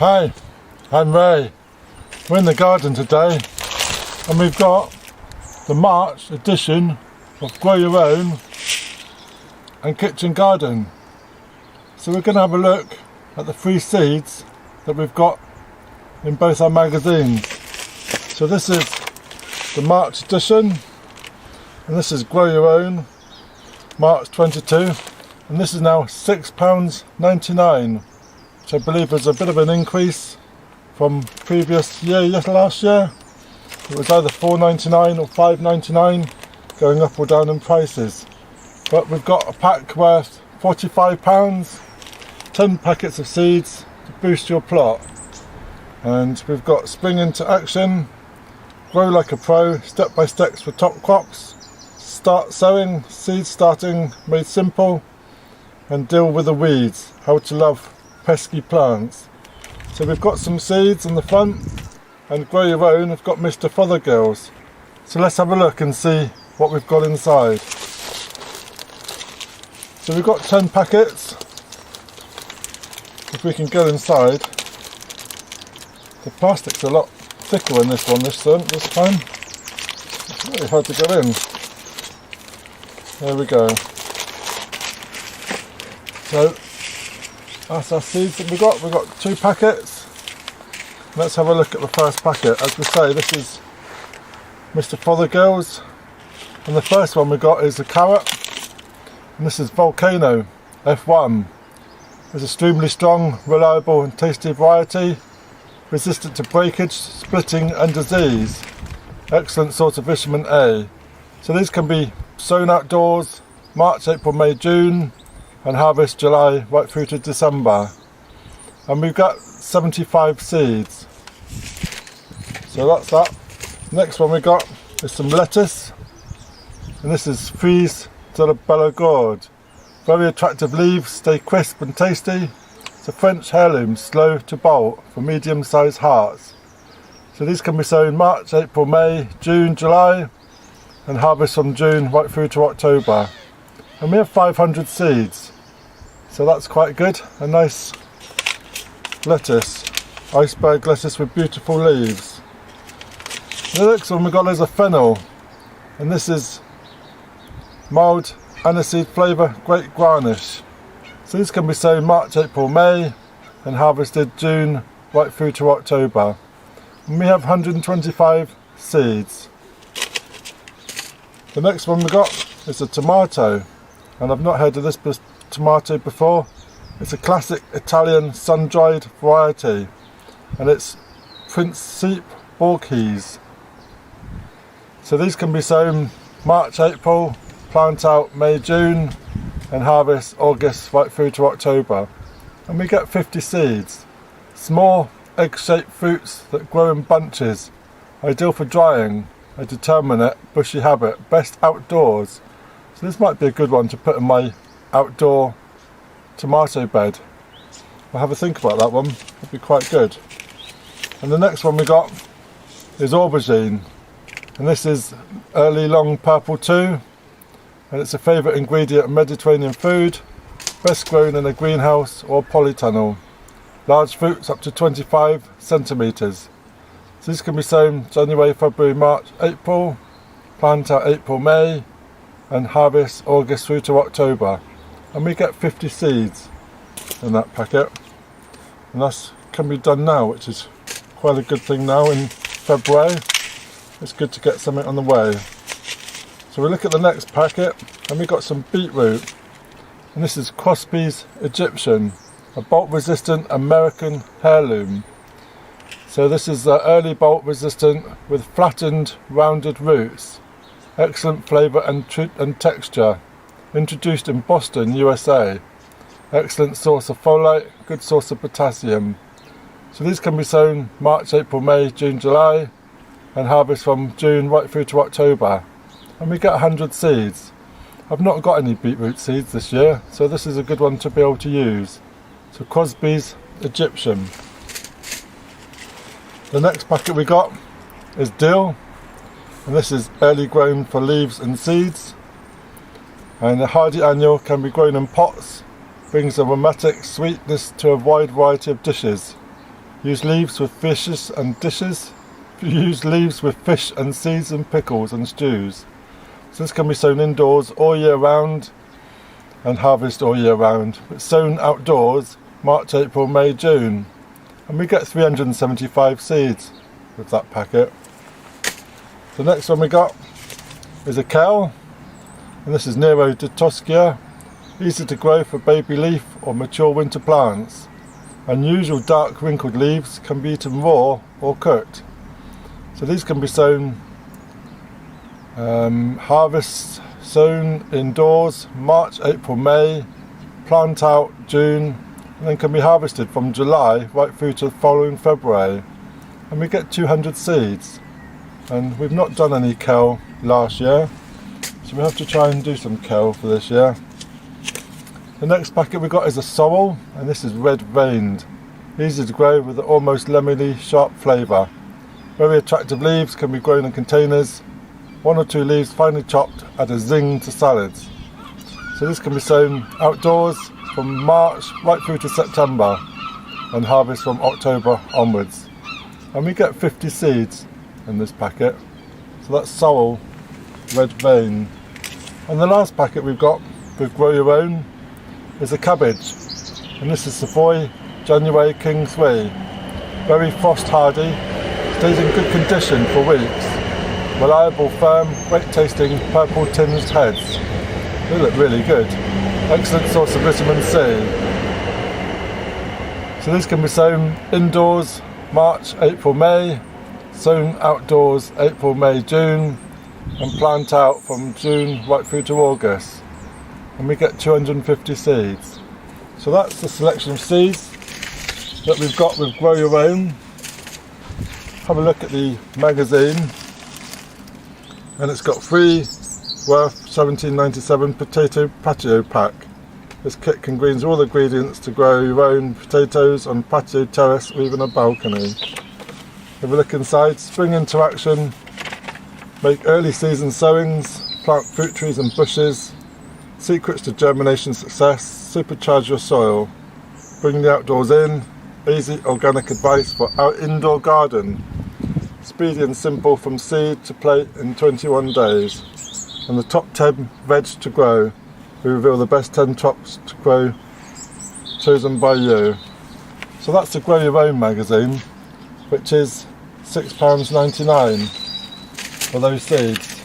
Hi, I'm Ray. We're in the garden today and we've got the March edition of Grow Your Own and Kitchen Garden. So we're going to have a look at the free seeds that we've got in both our magazines. So this is the March edition and this is Grow Your Own March 22, and this is now £6.99, which I believe is a bit of an increase from previous year, last year. It was either £4.99 or £5.99, going up or down in prices. But we've got a pack worth £45, 10 packets of seeds to boost your plot. And we've got Spring into Action, Grow Like a Pro, Step by Steps for Top Crops, Start Sowing, Seed Starting Made Simple, and Deal with the Weeds, How to Love Pesky Plants. So we've got some seeds on the front, and Grow Your Own have got Mr. Fothergills. So let's have a look and see what we've got inside. So we've got 10 packets. If we can go inside, the plastic's a lot thicker in this one this time. It's really hard to get in. There we go. So that's our seeds that we've got. We've got 2 packets. Let's have a look at the first packet. As we say, this is Mr. Fothergills, and the first one we got is a carrot, and this is Volcano F1. It's extremely strong, reliable and tasty variety, resistant to breakage, splitting and disease. Excellent source of vitamin A. So these can be sown outdoors March, April, May, June, and harvest July right through to December. And we've got 75 seeds. So that's that. Next one we got is some lettuce, and this is Frise de la Belle Gourd. Very attractive leaves, stay crisp and tasty. It's a French heirloom, slow to bolt, for medium-sized hearts. So these can be sown March, April, May, June, July, and harvest from June right through to October. And we have 500 seeds, so that's quite good. A nice lettuce, iceberg lettuce with beautiful leaves. The next one we got is a fennel, and this is mild aniseed flavour great garnish. So these can be sown March, April, May, and harvested June right through to October. And we have 125 seeds. The next one we got is a tomato, and I've not heard of this tomato before. It's a classic Italian sun-dried variety, and it's Principe Borghese. So these can be sown March, April, plant out May, June, and harvest August right through to October. And we get 50 seeds. Small egg-shaped fruits that grow in bunches, ideal for drying. A determinate bushy habit, best outdoors. So this might be a good one to put in my outdoor tomato bed. I'll have a think about that one. It'd be quite good. And the next one we got is aubergine, and this is early long purple too, and it's a favourite ingredient of Mediterranean food, best grown in a greenhouse or polytunnel. Large fruits up to 25 centimetres. So these can be sown January, February, March, April, plant out April, May, and harvest August through to October. And we get 50 seeds in that packet. And that can be done now, which is quite a good thing now in February. It's good to get something on the way. So we look at the next packet, and we got some beetroot. And this is Crosby's Egyptian, a bolt-resistant American heirloom. So this is early bolt resistant with flattened rounded roots. Excellent flavour and texture. Introduced in Boston, USA. Excellent source of folate, good source of potassium. So these can be sown March, April, May, June, July, and harvest from June right through to October. And we get 100 seeds. I've not got any beetroot seeds this year, so this is a good one to be able to use. So Crosby's Egyptian. The next packet we got is dill, and this is early grown for leaves and seeds. And the hardy annual can be grown in pots, brings aromatic sweetness to a wide variety of dishes. Use leaves with fishes and dishes. Use leaves with fish and seeds and pickles and stews. So this can be sown indoors all year round and harvest all year round. It's sown outdoors March, April, May, June. And we get 375 seeds with that packet. The next one we got is a kale, and this is Nero de Toscia. Easy to grow for baby leaf or mature winter plants. Unusual dark wrinkled leaves can be eaten raw or cooked. So these can be sown, harvest sown indoors March, April, May, plant out June, and then can be harvested from July right through to the following February. And we get 200 seeds. And we've not done any kale last year, so we have to try and do some kale for this year. The next packet we got is a sorrel, and this is red veined. Easy to grow with an almost lemony sharp flavour. Very attractive leaves, can be grown in containers. 1 or 2 leaves finely chopped add a zing to salads. So this can be sown outdoors from March right through to September and harvest from October onwards. And we get 50 seeds in this packet. So that's sorrel, red vein. And the last packet we've got with Grow Your Own is a cabbage, and this is Savoy January King 3. Very frost hardy, stays in good condition for weeks. Reliable, firm, great tasting purple tinged heads. They look really good. Excellent source of vitamin C. So these can be sown indoors March, April, May, sown outdoors April, May, June, and plant out from June right through to August. And we get 250 seeds. So that's the selection of seeds that we've got with Grow Your Own. Have a look at the magazine, and it's got 3 worth £17.97 potato patio pack. This kit contains all the ingredients to grow your own potatoes on patio, terrace, or even a balcony. Have a look inside. Spring interaction, make early season sowings, plant fruit trees and bushes. Secrets to germination success, supercharge your soil, bring the outdoors in, easy organic advice for our indoor garden, speedy and simple from seed to plate in 21 days, and the top 10 veg to grow. We reveal the best 10 crops to grow chosen by you. So that's the Grow Your Own magazine, which is £6.99 for those seeds.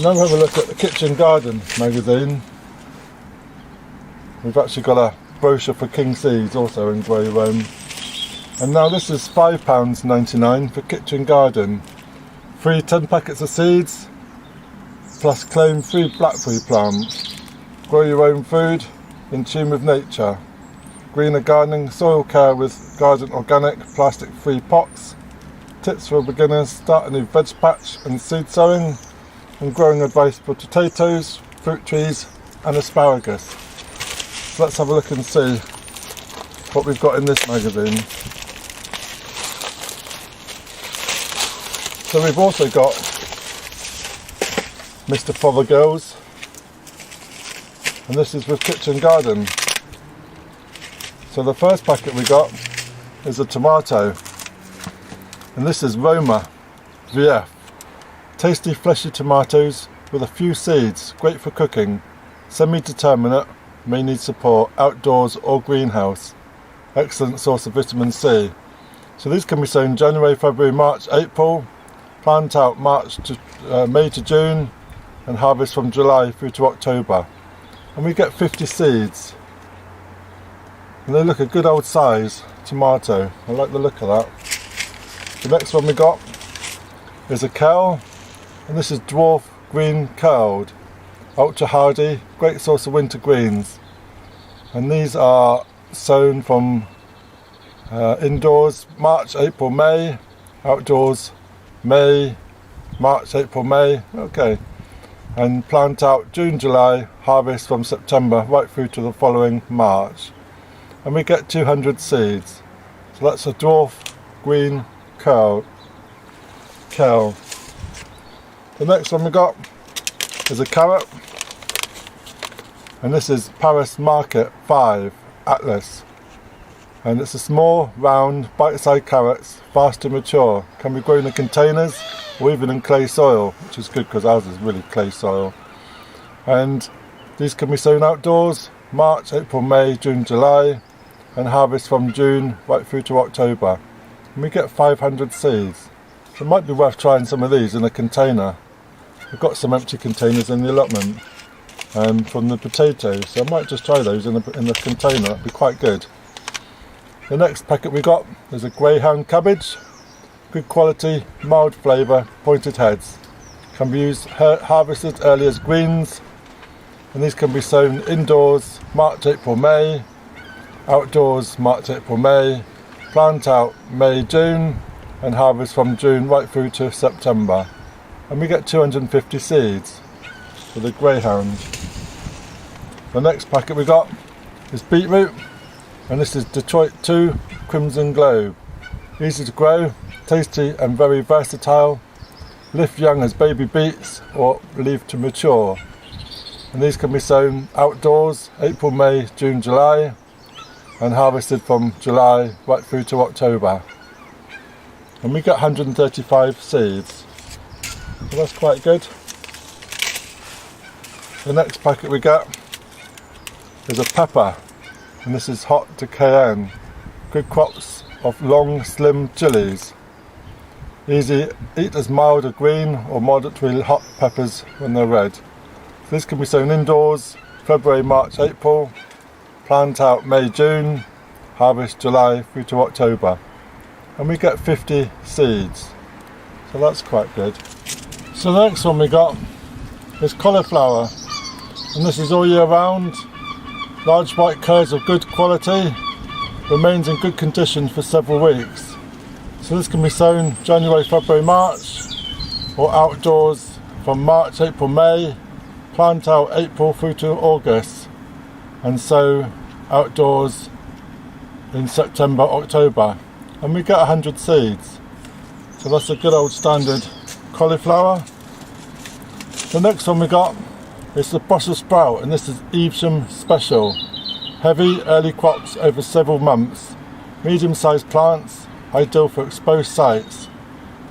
Now have a look at the Kitchen Garden magazine. We've actually got a brochure for king seeds also in Grow Your Own. And now this is £5.99 for Kitchen Garden. Free 10 packets of seeds, plus claim free blackberry plant. Grow your own food, in tune with nature. Greener gardening, soil care with garden organic, plastic free pots. Tips for beginners, start a new veg patch and seed sowing. And growing advice for potatoes, fruit trees and asparagus. So let's have a look and see what we've got in this magazine. So we've also got Mr. Fothergill's, and this is with Kitchen Garden. So the first packet we got is a tomato, and this is Roma VF. Tasty fleshy tomatoes with a few seeds, great for cooking. Semi-determinate, may need support outdoors or greenhouse. Excellent source of vitamin C. So these can be sown January, February, March, April. Plant out March to May to June and harvest from July through to October. And we get 50 seeds. And they look a good old size tomato. I like the look of that. The next one we got is a kale. And this is dwarf green curled, ultra hardy, great source of winter greens. And these are sown from indoors March, April, May, outdoors May, March, April, May, okay. And plant out June, July, harvest from September right through to the following March. And we get 200 seeds. So that's a dwarf green kale. The next one we got is a carrot, and this is Paris Market 5, Atlas. And it's a small, round, bite-sized carrots, fast to mature. Can be grown in containers or even in clay soil, which is good because ours is really clay soil. And these can be sown outdoors, March, April, May, June, July, and harvest from June right through to October. And we get 500 seeds. So it might be worth trying some of these in a container. We've got some empty containers in the allotment from the potatoes, so I might just try those in the container. That'd be quite good. The next packet we got is a greyhound cabbage. Good quality, mild flavour, pointed heads. Can be used harvested early as greens, and these can be sown indoors March, April, May, outdoors March, April, May, plant out May, June, and harvest from June right through to September. And we get 250 seeds for the greyhound. The next packet we got is beetroot, and this is Detroit 2 Crimson Globe. Easy to grow, tasty and very versatile. Lift young as baby beets or leave to mature. And these can be sown outdoors April, May, June, July, and harvested from July right through to October. And we get 135 seeds. So that's quite good. The next packet we get is a pepper, and this is hot to cayenne. Good crops of long, slim chilies. Easy, eat as mild or green or moderately hot peppers when they're red. So this can be sown indoors February, March, April, plant out May, June, harvest July through to October. And we get 50 seeds. So that's quite good. So the next one we got is cauliflower, and this is all year round. Large white curds of good quality, remains in good condition for several weeks. So this can be sown January, February, March, or outdoors from March, April, May, plant out April through to August, and sow outdoors in September, October. And we get 100 seeds. So that's a good old standard cauliflower. The next one we got is the Brussels sprout, and this is Evesham Special. Heavy early crops over several months. Medium-sized plants, ideal for exposed sites.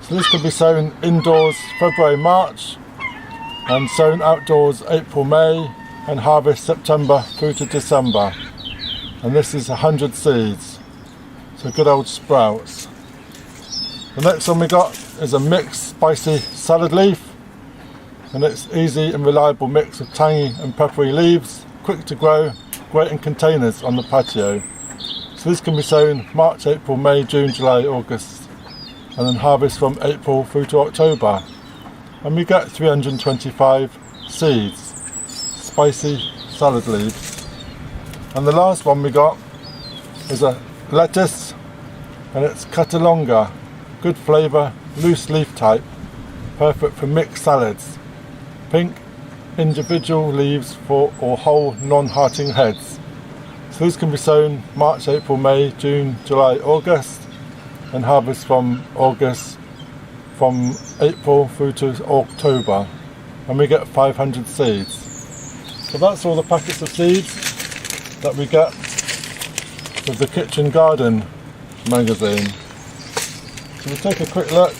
So this can be sown indoors February, March, and sown outdoors April, May, and harvest September through to December. And this is 100 seeds. So good old sprouts. The next one we got is a mixed spicy salad leaf, and it's easy and reliable mix of tangy and peppery leaves, quick to grow, great in containers on the patio. So this can be sown March, April, May, June, July, August, and then harvest from April through to October. And we get 325 seeds, spicy salad leaves. And the last one we got is a lettuce, and it's Catalonga, good flavour, loose leaf type, perfect for mixed salads. Pink individual leaves for or whole non-hearting heads. So these can be sown March, April, May, June, July, August, and harvest from April through to October, and we get 500 seeds. So that's all the packets of seeds that we get with the Kitchen Garden magazine. So we take a quick look,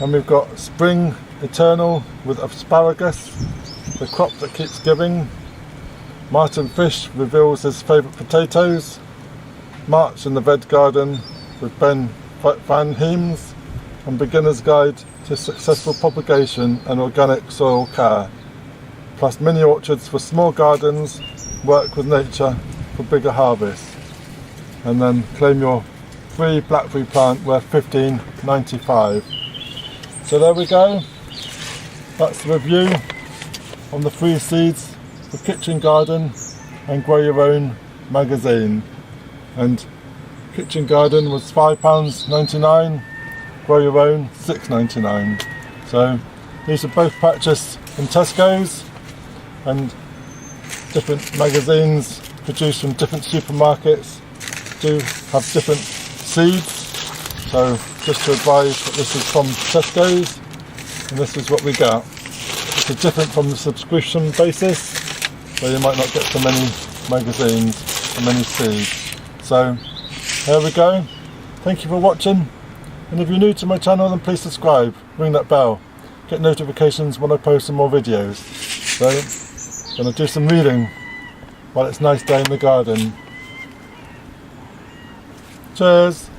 and we've got Spring Eternal with asparagus, the crop that keeps giving. Martin Fish reveals his favourite potatoes. March in the Veg Garden with Ben Van Heems, and Beginner's Guide to Successful Propagation and Organic Soil Care. Plus mini orchards for small gardens, work with nature for bigger harvests. And then claim your free blackberry plant worth $15.95. So there we go. That's the review on the free seeds for Kitchen Garden and Grow Your Own magazine. And Kitchen Garden was £5.99, Grow Your Own £6.99. So these are both purchased in Tesco's, and different magazines produced from different supermarkets do have different seeds. So just to advise that this is from Tesco's, and this is what we get. It's different from the subscription basis, so you might not get so many magazines and many seeds. So there we go. Thank you for watching, and if you're new to my channel then please subscribe, ring that bell, get notifications when I post some more videos. So I'm going to do some reading while it's a nice day in the garden. Cheers!